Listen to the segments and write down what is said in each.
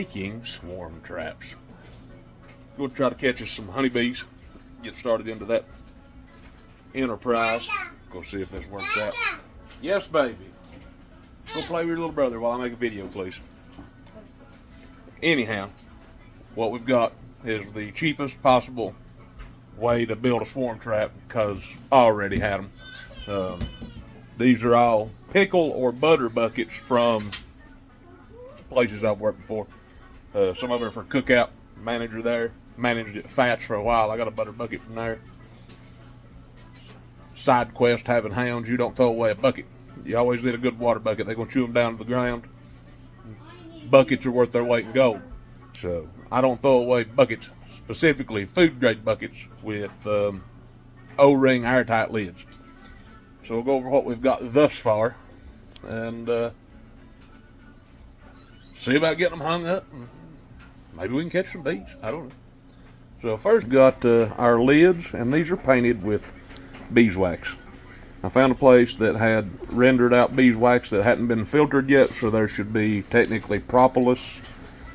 making swarm traps. We'll try to catch us some honeybees, get started into that enterprise. Go see if this works out. Yes, baby. Go play with your little brother while I make a video, please. Anyhow, what we've got is the cheapest possible way to build a swarm trap because I already had them. These are all pickle or butter buckets from places I've worked before. Some of them are for Cookout. Manager there. Managed at Fats for a while. I got a butter bucket from there. Side quest, having hounds, you don't throw away a bucket. You always need a good water bucket. They're going to chew them down to the ground. Buckets are worth their weight in gold. So I don't throw away buckets, specifically food grade buckets with O-ring airtight lids. So we'll go over what we've got thus far and see about getting them hung up. Maybe we can catch some bees. I don't know. So first got our lids, and these are painted with beeswax. I found a place that had rendered out beeswax that hadn't been filtered yet, so there should be technically propolis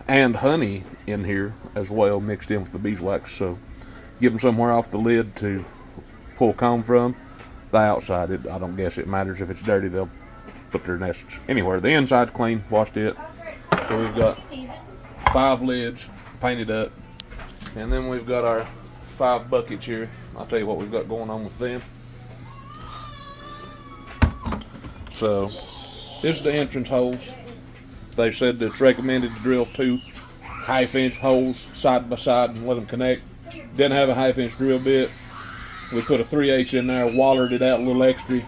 and honey in here as well, mixed in with the beeswax. So give them somewhere off the lid to pull comb from. The outside, I don't guess it matters if it's dirty. They'll put their nests anywhere. The inside's clean, washed it. So we've got 5 lids painted up, and then we've got our 5 buckets here. I'll tell you what we've got going on with them. So this is the entrance holes. They said that it's recommended to drill 2 1/2-inch holes side by side and let them connect. Didn't have a 1/2-inch drill bit. We put a 3/8 in there, wallered it out a little extra.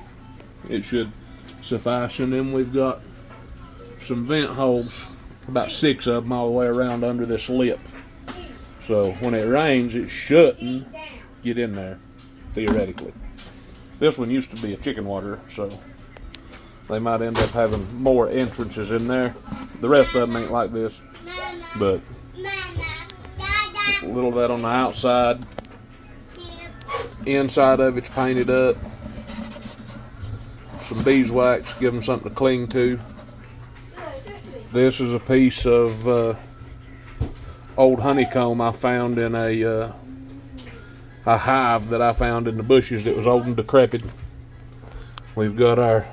It should suffice. And then we've got some vent holes, about 6 of them all the way around under this lip. So when it rains, it shouldn't get in there, theoretically. This one used to be a chicken water, so they might end up having more entrances in there. The rest of them ain't like this, but a little of that on the outside. Inside of it's painted up. Some beeswax, give them something to cling to. This is a piece of old honeycomb I found in a hive that I found in the bushes that was old and decrepit. We've got our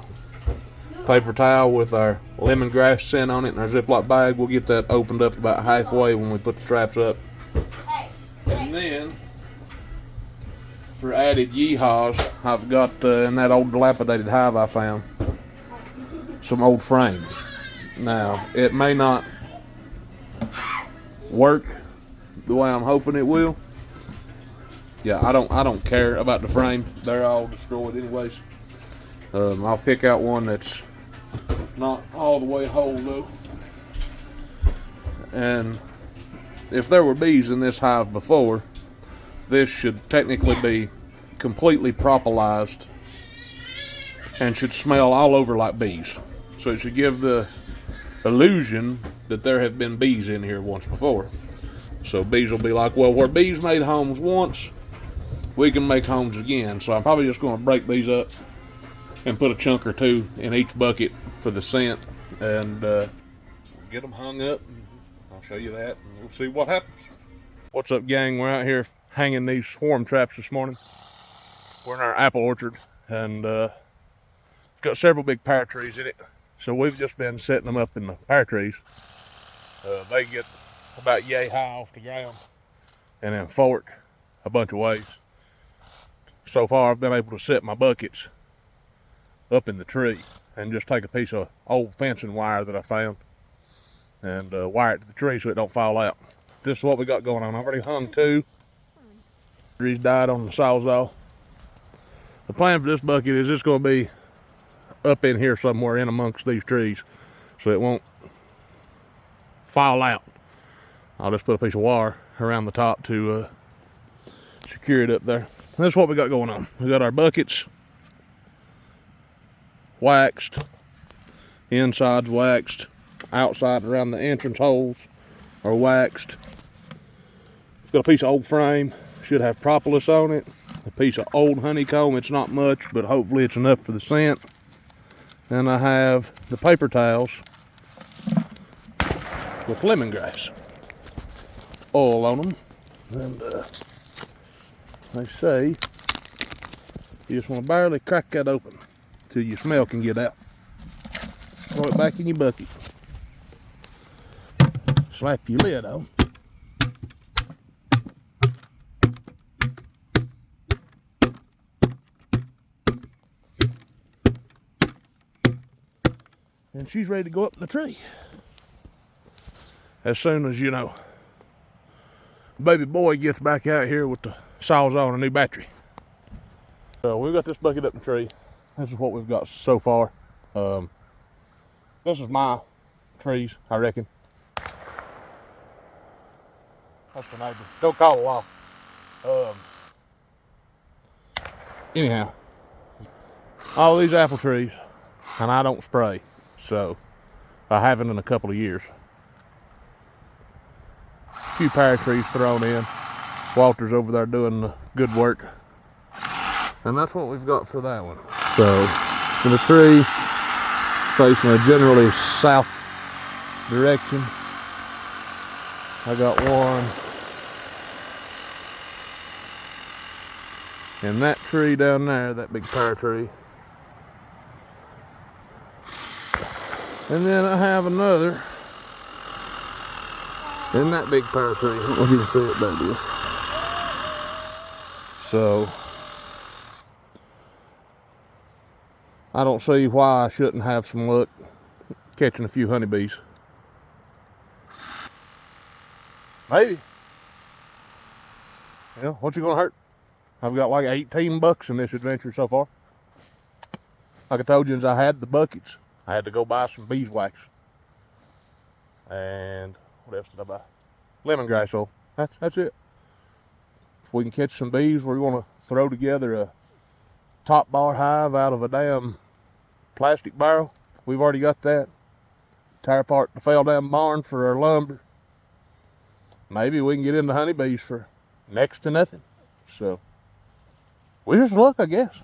paper towel with our lemongrass scent on it in our Ziploc bag. We'll get that opened up about halfway when we put the traps up. And then, for added yeehaws, I've got in that old dilapidated hive I found some old frames. Now, it may not work the way I'm hoping it will. Yeah, I don't care about the frame. They're all destroyed anyways. I'll pick out one that's not all the way whole though. And if there were bees in this hive before, this should technically be completely propolized and should smell all over like bees. So it should give the illusion that there have been bees in here once before. So bees will be like, well, where bees made homes once, we can make homes again. So I'm probably just going to break these up and put a chunk or 2 in each bucket for the scent, and get them hung up. I'll show you that, and we'll see what happens. What's up, gang? We're out here hanging these swarm traps this morning. We're in our apple orchard, and it's got several big pear trees in it. So we've just been setting them up in the pear trees. They get about yay high off the ground and then fork a bunch of ways. So far I've been able to set my buckets up in the tree and just take a piece of old fencing wire that I found and wire it to the tree so it don't fall out. This is what we got going on. I've already hung 2. Trees died on the sawzall. The plan for this bucket is it's going to be up in here somewhere in amongst these trees so it won't fall out. I'll just put a piece of wire around the top to secure it up there. And this is what we got going on. We got our buckets waxed, insides waxed, outside around the entrance holes are waxed. It's got a piece of old frame, should have propolis on it. A piece of old honeycomb, it's not much, but hopefully it's enough for the scent. And I have the paper towels with lemongrass oil on them. And they say you just want to barely crack that open till your smell can get out. Throw it back in your bucket. Slap your lid on. And she's ready to go up in the tree. As soon as, you know, baby boy gets back out here with the Sawzall and a new battery. So we've got this bucket up in the tree. This is what we've got so far. This is my trees, I reckon. That's the neighbor. Don't call a while. Anyhow, all these apple trees, and I don't spray, so I haven't in a couple of years. A few pear trees thrown in. Walter's over there doing the good work. And that's what we've got for that one. So, in the tree, facing a generally south direction, I got one. And that tree down there, that big pear tree. And then I have another in that big pear tree. I don't know if you can see it back there. So, I don't see why I shouldn't have some luck catching a few honeybees. Maybe. You know, what's it gonna hurt? I've got like 18 bucks in this adventure so far. Like I told you, as I had the buckets, I had to go buy some beeswax. And what else did I buy? Lemongrass oil. That's it. If we can catch some bees, we're gonna throw together a top bar hive out of a damn plastic barrel. We've already got that. Tear apart the fell down barn for our lumber. Maybe we can get into honeybees for next to nothing. So, wish us luck, I guess.